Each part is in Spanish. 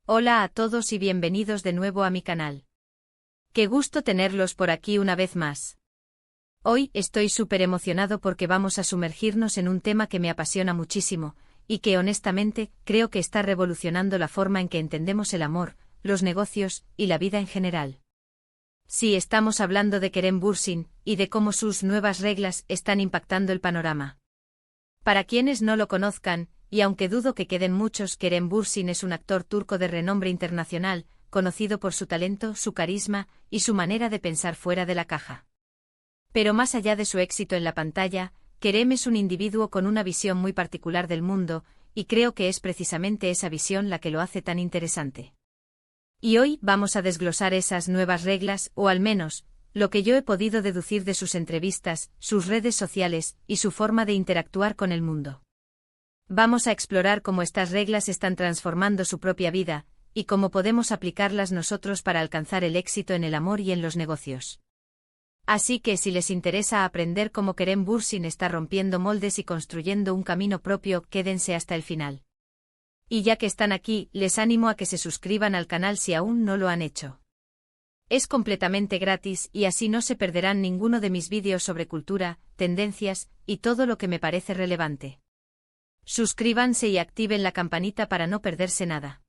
Hola a todos y bienvenidos de nuevo a mi canal. Qué gusto tenerlos por aquí una vez más. Hoy estoy súper emocionado porque vamos a sumergirnos en un tema que me apasiona muchísimo, y que honestamente creo que está revolucionando la forma en que entendemos el amor, los negocios y la vida en general. Sí, estamos hablando de Kerem Bürsin y de cómo sus nuevas reglas están impactando el panorama. Para quienes no lo conozcan, y aunque dudo que queden muchos, Kerem Bürsin es un actor turco de renombre internacional, conocido por su talento, su carisma y su manera de pensar fuera de la caja. Pero más allá de su éxito en la pantalla, Kerem es un individuo con una visión muy particular del mundo, y creo que es precisamente esa visión la que lo hace tan interesante. Y hoy vamos a desglosar esas nuevas reglas, o al menos, lo que yo he podido deducir de sus entrevistas, sus redes sociales y su forma de interactuar con el mundo. Vamos a explorar cómo estas reglas están transformando su propia vida, y cómo podemos aplicarlas nosotros para alcanzar el éxito en el amor y en los negocios. Así que si les interesa aprender cómo Kerem Bürsin está rompiendo moldes y construyendo un camino propio, quédense hasta el final. Y ya que están aquí, les animo a que se suscriban al canal si aún no lo han hecho. Es completamente gratis y así no se perderán ninguno de mis vídeos sobre cultura, tendencias y todo lo que me parece relevante. Suscríbanse y activen la campanita para no perderse nada.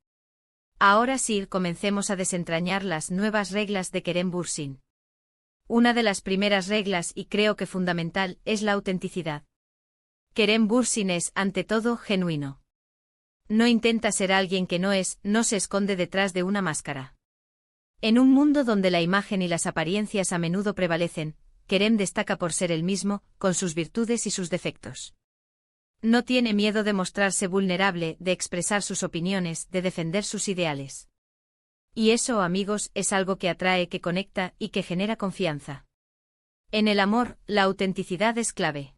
Ahora sí, comencemos a desentrañar las nuevas reglas de Kerem Bürsin. Una de las primeras reglas, y creo que fundamental, es la autenticidad. Kerem Bürsin es, ante todo, genuino. No intenta ser alguien que no es, no se esconde detrás de una máscara. En un mundo donde la imagen y las apariencias a menudo prevalecen, Kerem destaca por ser él mismo, con sus virtudes y sus defectos. No tiene miedo de mostrarse vulnerable, de expresar sus opiniones, de defender sus ideales. Y eso, amigos, es algo que atrae, que conecta y que genera confianza. En el amor, la autenticidad es clave.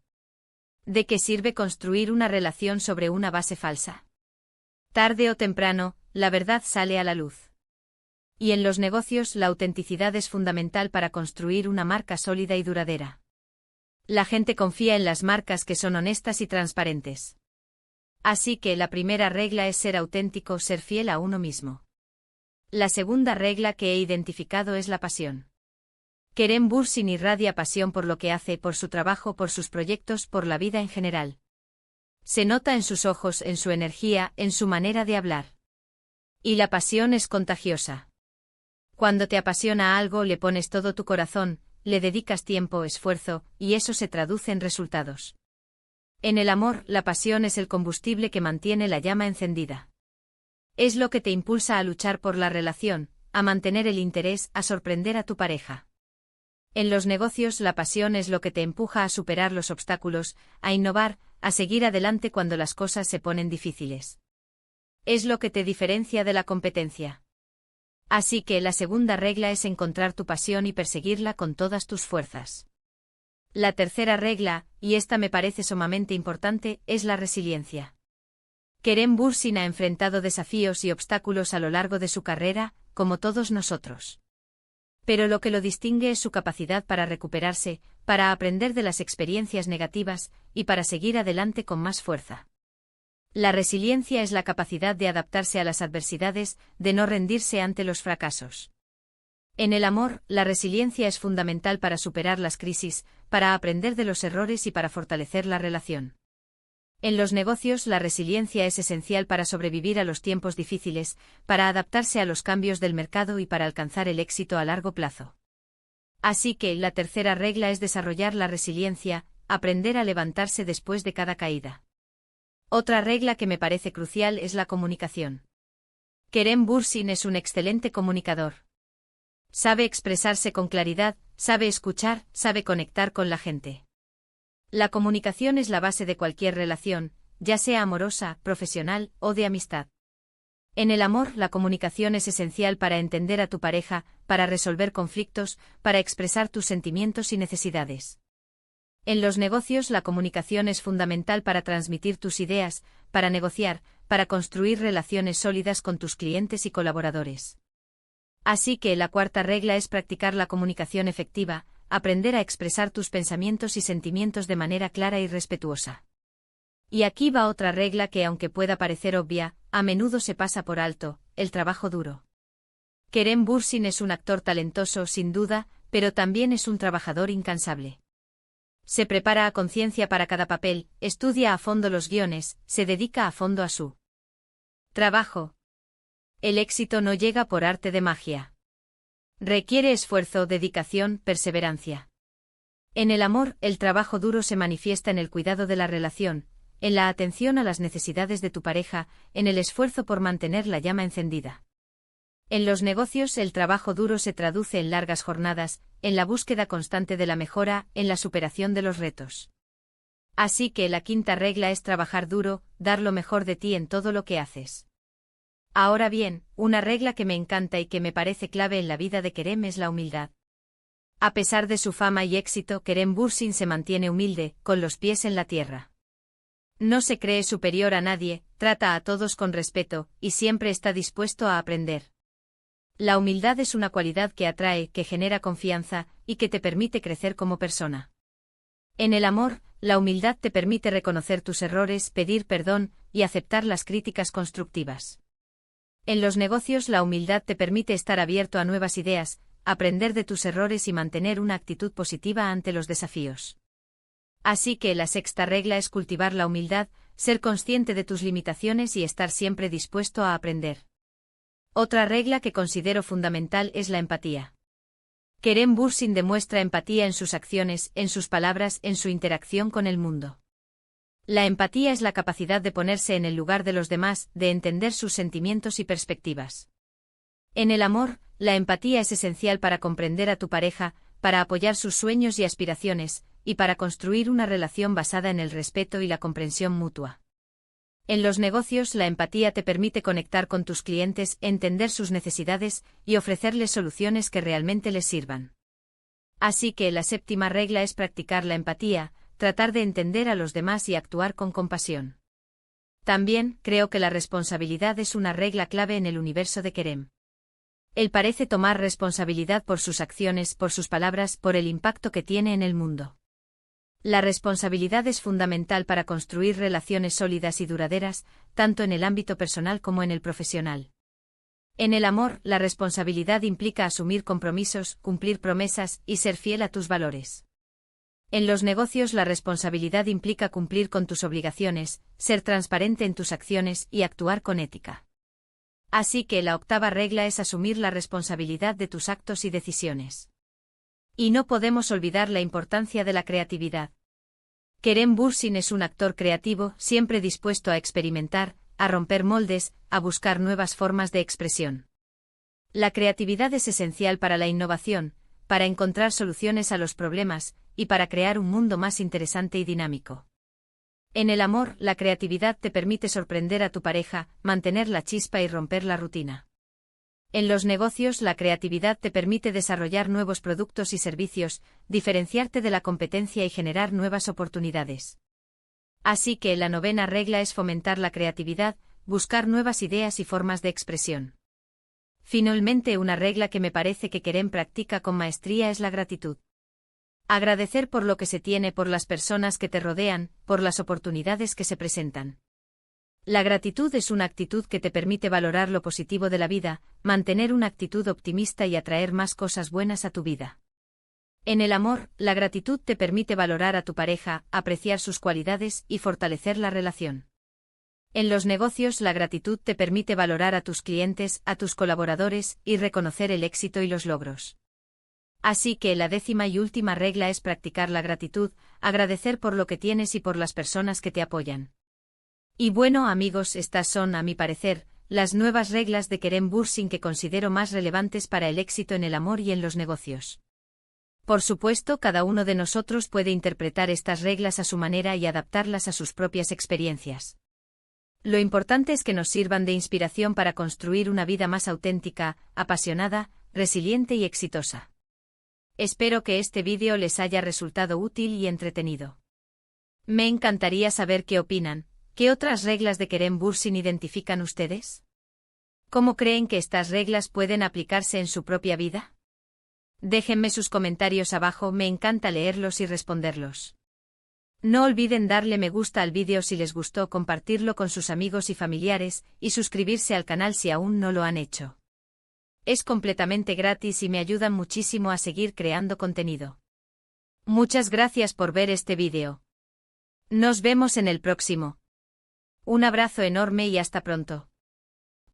¿De qué sirve construir una relación sobre una base falsa? Tarde o temprano, la verdad sale a la luz. Y en los negocios, la autenticidad es fundamental para construir una marca sólida y duradera. La gente confía en las marcas que son honestas y transparentes. Así que la primera regla es ser auténtico, ser fiel a uno mismo. La segunda regla que he identificado es la pasión. Kerem Bürsin irradia pasión por lo que hace, por su trabajo, por sus proyectos, por la vida en general. Se nota en sus ojos, en su energía, en su manera de hablar. Y la pasión es contagiosa. Cuando te apasiona algo, le pones todo tu corazón, le dedicas tiempo, esfuerzo, y eso se traduce en resultados. En el amor, la pasión es el combustible que mantiene la llama encendida. Es lo que te impulsa a luchar por la relación, a mantener el interés, a sorprender a tu pareja. En los negocios, la pasión es lo que te empuja a superar los obstáculos, a innovar, a seguir adelante cuando las cosas se ponen difíciles. Es lo que te diferencia de la competencia. Así que la segunda regla es encontrar tu pasión y perseguirla con todas tus fuerzas. La tercera regla, y esta me parece sumamente importante, es la resiliencia. Kerem Bürsin ha enfrentado desafíos y obstáculos a lo largo de su carrera, como todos nosotros. Pero lo que lo distingue es su capacidad para recuperarse, para aprender de las experiencias negativas, y para seguir adelante con más fuerza. La resiliencia es la capacidad de adaptarse a las adversidades, de no rendirse ante los fracasos. En el amor, la resiliencia es fundamental para superar las crisis, para aprender de los errores y para fortalecer la relación. En los negocios, la resiliencia es esencial para sobrevivir a los tiempos difíciles, para adaptarse a los cambios del mercado y para alcanzar el éxito a largo plazo. Así que la tercera regla es desarrollar la resiliencia, aprender a levantarse después de cada caída. Otra regla que me parece crucial es la comunicación. Kerem Bürsin es un excelente comunicador. Sabe expresarse con claridad, sabe escuchar, sabe conectar con la gente. La comunicación es la base de cualquier relación, ya sea amorosa, profesional o de amistad. En el amor, la comunicación es esencial para entender a tu pareja, para resolver conflictos, para expresar tus sentimientos y necesidades. En los negocios, la comunicación es fundamental para transmitir tus ideas, para negociar, para construir relaciones sólidas con tus clientes y colaboradores. Así que la cuarta regla es practicar la comunicación efectiva, aprender a expresar tus pensamientos y sentimientos de manera clara y respetuosa. Y aquí va otra regla que, aunque pueda parecer obvia, a menudo se pasa por alto, el trabajo duro. Kerem Bürsin es un actor talentoso, sin duda, pero también es un trabajador incansable. Se prepara a conciencia para cada papel, estudia a fondo los guiones, se dedica a fondo a su trabajo. El éxito no llega por arte de magia. Requiere esfuerzo, dedicación, perseverancia. En el amor, el trabajo duro se manifiesta en el cuidado de la relación, en la atención a las necesidades de tu pareja, en el esfuerzo por mantener la llama encendida. En los negocios, el trabajo duro se traduce en largas jornadas, en la búsqueda constante de la mejora, en la superación de los retos. Así que la quinta regla es trabajar duro, dar lo mejor de ti en todo lo que haces. Ahora bien, una regla que me encanta y que me parece clave en la vida de Kerem es la humildad. A pesar de su fama y éxito, Kerem Bürsin se mantiene humilde, con los pies en la tierra. No se cree superior a nadie, trata a todos con respeto, y siempre está dispuesto a aprender. La humildad es una cualidad que atrae, que genera confianza, y que te permite crecer como persona. En el amor, la humildad te permite reconocer tus errores, pedir perdón, y aceptar las críticas constructivas. En los negocios, la humildad te permite estar abierto a nuevas ideas, aprender de tus errores y mantener una actitud positiva ante los desafíos. Así que la sexta regla es cultivar la humildad, ser consciente de tus limitaciones y estar siempre dispuesto a aprender. Otra regla que considero fundamental es la empatía. Kerem Bürsin demuestra empatía en sus acciones, en sus palabras, en su interacción con el mundo. La empatía es la capacidad de ponerse en el lugar de los demás, de entender sus sentimientos y perspectivas. En el amor, la empatía es esencial para comprender a tu pareja, para apoyar sus sueños y aspiraciones, y para construir una relación basada en el respeto y la comprensión mutua. En los negocios, la empatía te permite conectar con tus clientes, entender sus necesidades y ofrecerles soluciones que realmente les sirvan. Así que la séptima regla es practicar la empatía, tratar de entender a los demás y actuar con compasión. También creo que la responsabilidad es una regla clave en el universo de Kerem. Él parece tomar responsabilidad por sus acciones, por sus palabras, por el impacto que tiene en el mundo. La responsabilidad es fundamental para construir relaciones sólidas y duraderas, tanto en el ámbito personal como en el profesional. En el amor, la responsabilidad implica asumir compromisos, cumplir promesas y ser fiel a tus valores. En los negocios, la responsabilidad implica cumplir con tus obligaciones, ser transparente en tus acciones y actuar con ética. Así que la octava regla es asumir la responsabilidad de tus actos y decisiones. Y no podemos olvidar la importancia de la creatividad. Kerem Bürsin es un actor creativo, siempre dispuesto a experimentar, a romper moldes, a buscar nuevas formas de expresión. La creatividad es esencial para la innovación, para encontrar soluciones a los problemas, y para crear un mundo más interesante y dinámico. En el amor, la creatividad te permite sorprender a tu pareja, mantener la chispa y romper la rutina. En los negocios, la creatividad te permite desarrollar nuevos productos y servicios, diferenciarte de la competencia y generar nuevas oportunidades. Así que la novena regla es fomentar la creatividad, buscar nuevas ideas y formas de expresión. Finalmente, una regla que me parece que Kerem practica con maestría es la gratitud. Agradecer por lo que se tiene, por las personas que te rodean, por las oportunidades que se presentan. La gratitud es una actitud que te permite valorar lo positivo de la vida, mantener una actitud optimista y atraer más cosas buenas a tu vida. En el amor, la gratitud te permite valorar a tu pareja, apreciar sus cualidades y fortalecer la relación. En los negocios, la gratitud te permite valorar a tus clientes, a tus colaboradores y reconocer el éxito y los logros. Así que la décima y última regla es practicar la gratitud, agradecer por lo que tienes y por las personas que te apoyan. Y bueno, amigos, estas son, a mi parecer, las nuevas reglas de Kerem Bürsin que considero más relevantes para el éxito en el amor y en los negocios. Por supuesto, cada uno de nosotros puede interpretar estas reglas a su manera y adaptarlas a sus propias experiencias. Lo importante es que nos sirvan de inspiración para construir una vida más auténtica, apasionada, resiliente y exitosa. Espero que este vídeo les haya resultado útil y entretenido. Me encantaría saber qué opinan. ¿Qué otras reglas de Kerem Bürsin identifican ustedes? ¿Cómo creen que estas reglas pueden aplicarse en su propia vida? Déjenme sus comentarios abajo, me encanta leerlos y responderlos. No olviden darle me gusta al vídeo si les gustó, compartirlo con sus amigos y familiares, y suscribirse al canal si aún no lo han hecho. Es completamente gratis y me ayudan muchísimo a seguir creando contenido. Muchas gracias por ver este vídeo. Nos vemos en el próximo. Un abrazo enorme y hasta pronto.